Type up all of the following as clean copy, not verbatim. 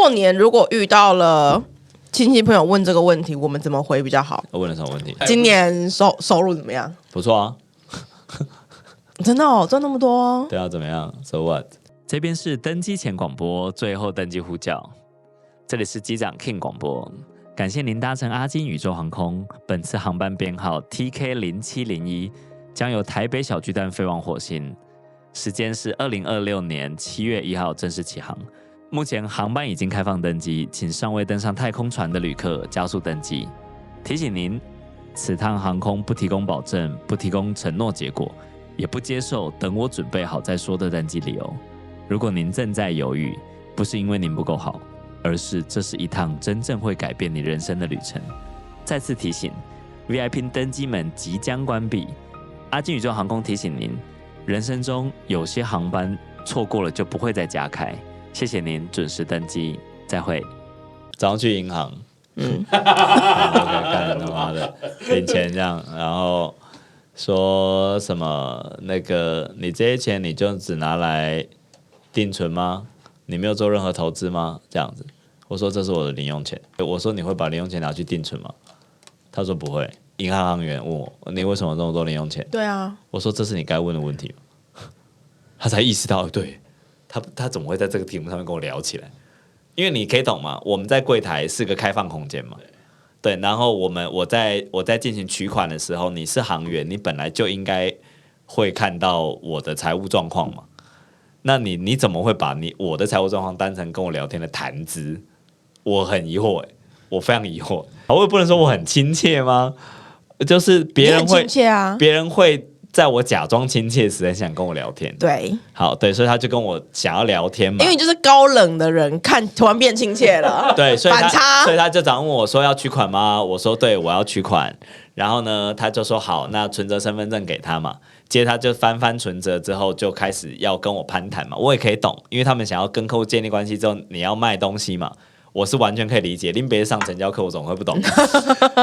過年如果遇到了親戚朋友問這個問題，我們怎麼回比較好？問了什麼問題？今年收入怎麼樣？不錯啊，真的哦，賺那麼多。對啊，怎麼樣 ？So what？ 這邊是登機前廣播，最後登機呼叫。這裡是機長 King 廣播，感謝您搭乘阿金宇宙航空，本次航班編號 TK0701，將由台北小巨蛋飛往火星，時間是2026年7月1號正式起航。目前航班已經開放登機，請尚未登上太空船的旅客加速登機。提醒您，此趟航空不提供保證，不提供承諾結果，也不接受等我準備好再說的登機理由。如果您正在猶豫，不是因為您不夠好，而是這是一趟真正會改變你人生的旅程。再次提醒 ，VIP 登機門即將關閉。阿金宇宙航空提醒您，人生中有些航班錯過了就不會再加開。謝謝您準時登機，再會。早上去銀行，看他媽的領錢這樣，然後說什麼那個你這些錢你就只拿來定存嗎？你沒有做任何投資嗎？這樣子，我說這是我的零用錢。我說你會把零用錢拿去定存嗎？他說不會。銀行行員問我，你為什麼這麼多零用錢？對啊，我說這是你該問的問題。他才意識到，對。他怎麼會在這個題目上面跟我聊起來？因為你可以懂嘛，我們在櫃檯是個開放空間嘛，對。然後我在進行取款的時候，你是行員，你本來就應該會看到我的財務狀況嘛。那你怎麼會把我的財務狀況當成跟我聊天的談資？我很疑惑，我非常疑惑。我也不能說我很親切嗎？就是別人會，別人會。在我假裝親切時，很想跟我聊天。對，好，對，所以他就跟我想要聊天嘛。因為你就是高冷的人，突然變親切了。對，所以反差。所以他就早上問我說要取款嗎？我說對，我要取款。然後呢，他就說好，那存摺、身份證給他嘛。接着他就翻存摺之後，就開始要跟我攀談嘛。我也可以懂，因為他們想要跟客戶建立關係之後，你要賣東西嘛。我是完全可以理解，另別上成交課我總會不懂，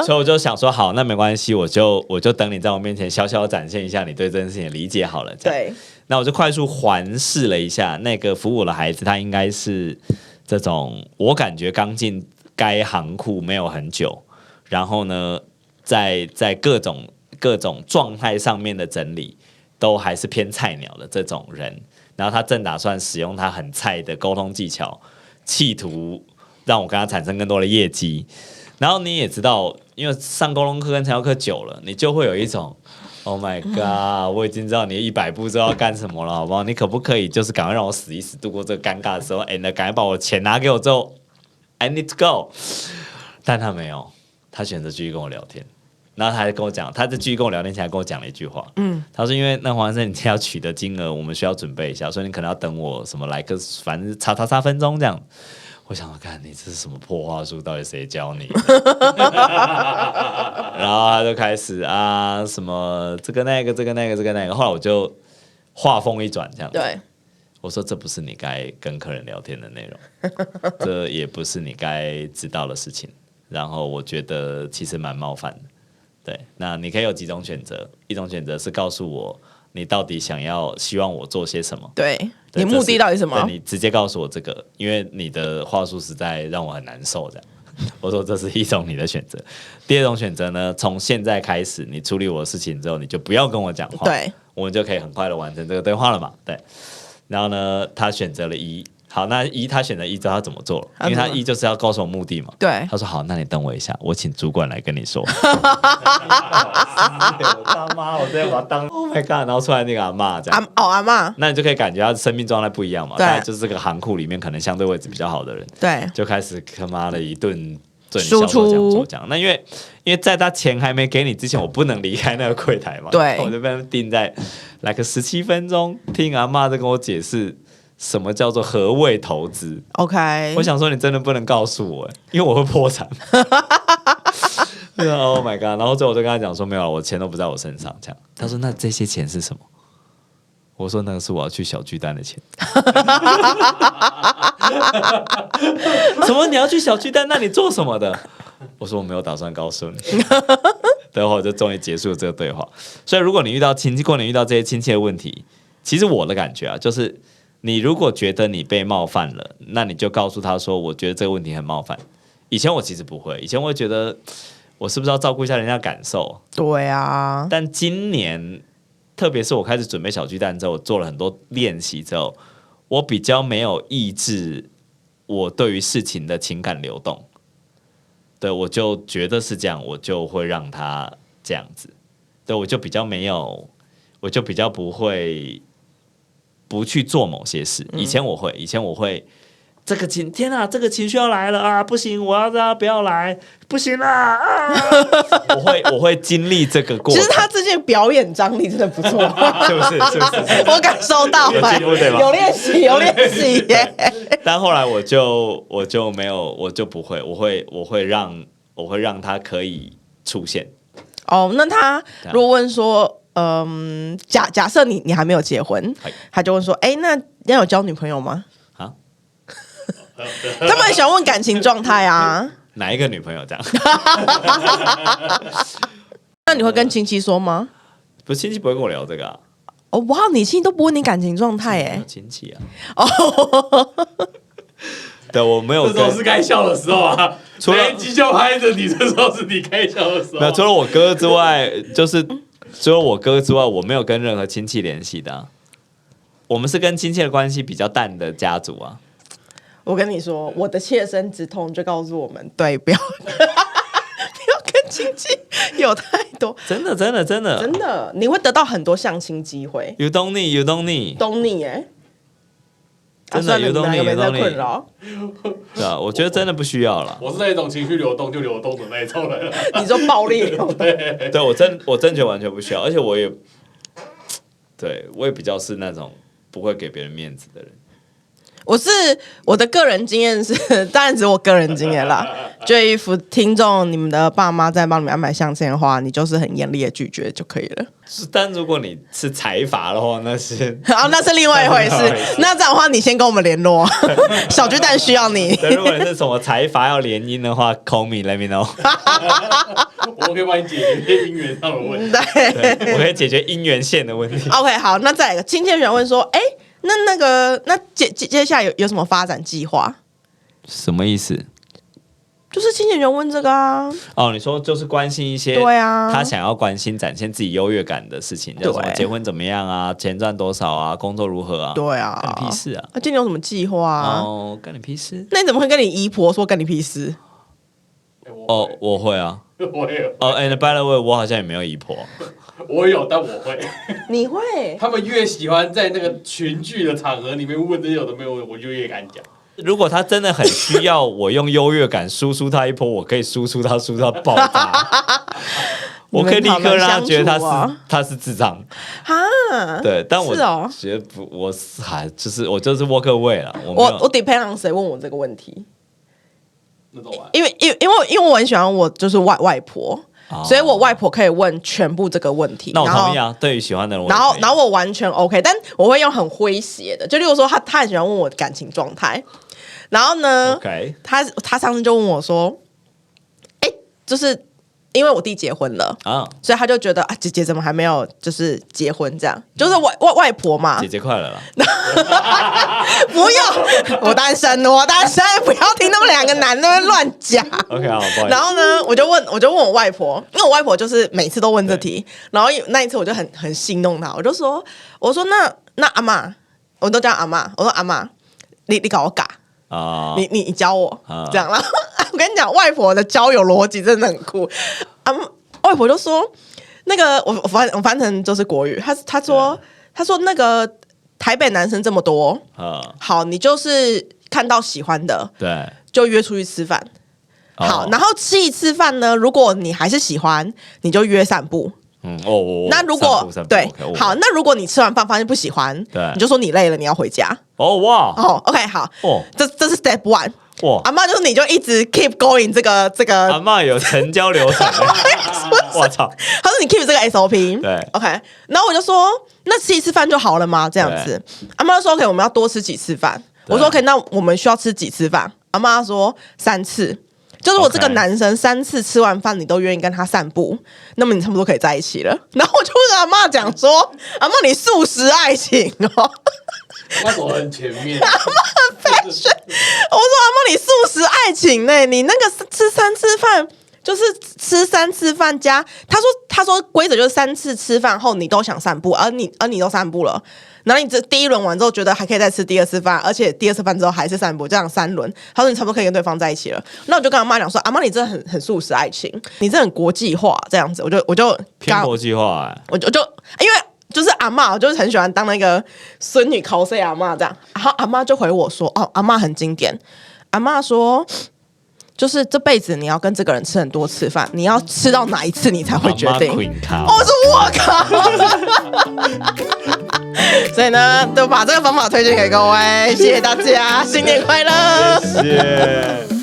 所以我就想說好，那沒關係，我就等你在我面前小小展現一下你對這件事情的理解好了。這樣對，那我就快速環視了一下那個服務我的孩子，他應該是這種我感覺剛進該行庫沒有很久，然後呢，在各種狀態上面的整理都還是偏菜鳥的這種人，然後他正打算使用他很菜的溝通技巧，企圖讓我跟他產生更多的業績，然後你也知道，因為上溝通課跟成交課久了，你就會有一種 Oh my God， 我已經知道你100步知道要幹什麼了，好不好？你可不可以就是趕快讓我死一死，度過這個尷尬的時候？那趕快把我錢拿給我之後 ，I need to go。但他沒有，他選擇繼續跟我聊天，然後他還跟我講，他在繼續跟我聊天前還跟我講了一句話，他說因為那黃先生你要取的金額，我們需要準備一下，所以你可能要等我什麼來個反正叉分鐘這樣。我想要看你這是什麼破話術，到底誰教你的？然後他就開始啊，什麼這個那個，後來我就話鋒一轉，這樣對我說：“這不是你該跟客人聊天的內容，這也不是你該知道的事情。”然後我覺得其實蠻冒犯的。對，那你可以有幾種選擇，一種選擇是告訴我你到底希望我做些什麼。對。你目的到底是什麼？你直接告訴我這個，因為你的話術實在讓我很難受。這樣，我說這是一種你的選擇。第二種選擇呢，從現在開始，你處理我的事情之後，你就不要跟我講話，對，我們就可以很快的完成這個對話了嘛。對，然後呢，他選擇了一。好，那他選擇一之後他怎麼做了？因為他一就是要告訴我目的嘛。對，他說好，那你等我一下，我請主管來跟你說。我他媽，我直接把他當 Oh my God， 然後出來那個阿嬤這樣。阿嬤，那你就可以感覺他生命狀態不一樣嘛。對，就是這個行庫裡面可能相對位置比較好的人，對，就開始他媽的一頓輸出講。那因為在他錢還沒給你之前，我不能離開那個櫃檯嘛。對，我就被他們定在來個17分鐘，聽阿嬤在跟我解釋。什麼叫做何謂投資 ？OK， 我想說你真的不能告訴我，因為我會破產。Oh my god！ 然後最後我就跟他講說沒有，我錢都不在我身上。這樣，他說那這些錢是什麼？我說那個是我要去小巨蛋的錢。什麼？你要去小巨蛋？那你做什麼的？我說我沒有打算告訴你。等會我就終於結束了這個對話。所以如果你過年遇到這些親戚的問題，其實我的感覺啊，就是你如果覺得你被冒犯了，那你就告訴他說，我覺得這個問題很冒犯。以前我其實不會，以前我會覺得我是不是要照顧一下人家感受？對啊。但今年，特別是我開始準備小巨蛋之後，我做了很多練習之後，我比較沒有抑制我對於事情的情感流動。對，我就覺得是這樣，我就會讓他這樣子。對，我就比較沒有，我就比較不會不去做某些事。以前我會，這個天啊，這個情緒要來了啊，不行，我要讓他不要來，不行啦啊！我會經歷這個過程。其實他最近表演張力真的不錯，是不是？我感受到了，有練習耶。但後來我就沒有，我就不會，我會讓他可以出現。哦，那他如果問說，假設你還沒有結婚，他就問說，那你有交女朋友嗎？啊？他們很喜歡問感情狀態啊。哪一個女朋友這樣？那你會跟親戚說嗎？不是，親戚不會跟我聊這個啊。哦，哇，你親戚都不問你感情狀態哎。親戚啊。哦。對，我沒有。這時候是該笑的時候啊。除了機就拍着你，這時候是你該笑的時候。沒有，除了我哥之外，我沒有跟任何親戚聯繫的啊。我們是跟親戚的關係比較淡的家族啊。我跟你說，我的切身之痛就告訴我們，對，不要跟親戚有太多。真的，你會得到很多相親機會。You don't need。懂你哎。真的有東西，沒在困擾。對啊，我覺得真的不需要了。我是那種情緒流動就流動的那一種人。你說暴力流動？對，我真覺得完全不需要，而且我也比較是那種不會給別人面子的人。我的個人經驗是，當然只是我個人經驗啦。就if聽眾你們的爸媽在幫你們安排相親的話，你就是很嚴厲的拒絕就可以了。但如果你是財閥的話，那是那是另外一回事。那這樣的話，你先跟我們聯絡，小巨蛋需要你。對，如果你是什麼財閥要聯姻的話 ，call me，let me know。我可以幫你解決一些姻緣上的問題。對，我可以解決姻緣線的問題。OK， 好，那再來一個，親戚人問說，那接下來有什麼發展計劃？什麼意思？就是親戚人問這個啊。哦，你說就是關心一些，對啊，他想要關心展現自己優越感的事情，叫什麼結婚怎麼樣啊，錢賺多少啊，工作如何啊？對啊，干你屁事啊！今年有什麼計劃啊？哦，干你屁事？那你怎麼會跟你姨婆說干你屁事？我會啊，我也有。And by the way， 我好像也沒有姨婆。我有，但我會。你會？他們越喜歡在那個群聚的場合裡面問這些有的沒有，我就越敢講。如果他真的很需要我用優越感輸出他一波，我可以輸出到爆炸。我可以立刻讓他覺得他是智障啊。對，但我覺得不，我就是 walk away 了。我 depend on 誰問我這個問題。因為我很喜歡我就是外婆。所以我外婆可以問全部這個問題，那我同意啊。對於喜歡的人，然後我完全 OK， 但我會用很詼諧的，就例如說他很喜歡問我的感情狀態，然後呢， okay. 他上次就問我說，就是因為我弟結婚了啊，所以他就覺得啊，姐姐怎麼還沒有就是結婚這樣，就是外婆嘛，姐姐快了啦。不用，我單身，不要聽他們兩個男的亂講。OK， 好，不好意思。然後呢，我就問我外婆，因為我外婆就是每次都問這題，然後那一次我就很心動她，我說那阿嬤，我都叫阿嬤，我說阿嬤，你搞我嘎啊，你教我這樣。然後我跟你講，外婆的交友邏輯真的很酷。外婆就說那個我翻成就是國語，她說那個。台北男生這麼多，好，你就是看到喜歡的，對，就約出去吃飯。好，然後吃一次飯呢，如果你還是喜歡，你就約散步。那如果對，好，那如果你吃完飯發現不喜歡，對，你就說你累了，你要回家。哇，OK， 好，這是 Step 1。哇，阿嬤就是你就一直 keep going 這個。阿嬤有成交流程。我操！他說你 keep 這個 SOP。對 ，OK。然後我就說，那吃一次飯就好了嗎？這樣子。阿嬤說 OK， 我們要多吃幾次飯。我說 OK， 那我們需要吃幾次飯？阿嬤說3次。就是我這個男生3次吃完飯，你都願意跟他散步，那麼你差不多可以在一起了。然後我就跟阿嬤講說，阿嬤你素食愛情哦。阿媽走很前面。阿媽很 fashion。我說阿媽，你素食愛情呢？你那個吃3次飯。就是吃3次飯加，他說規則就是3次吃飯後你都想散步，而你都散步了，然後你這第1輪完之後覺得還可以再吃第2次飯，而且第2次飯之後還是散步，這樣3輪，他說你差不多可以跟對方在一起了。那我就跟阿媽講說，阿媽你真的很素食愛情，你真的很國際化這樣子，我就偏國際化我就因為就是阿媽，我就是很喜歡當那個孫女 cos 阿媽這樣，然後阿媽就回我說，哦，阿媽很經典，阿媽說。就是這輩子你要跟這個人吃很多次飯，你要吃到哪一次你才會決定？我說我靠！所以呢，就把這個方法推薦給各位，謝謝大家，新年快樂！謝謝。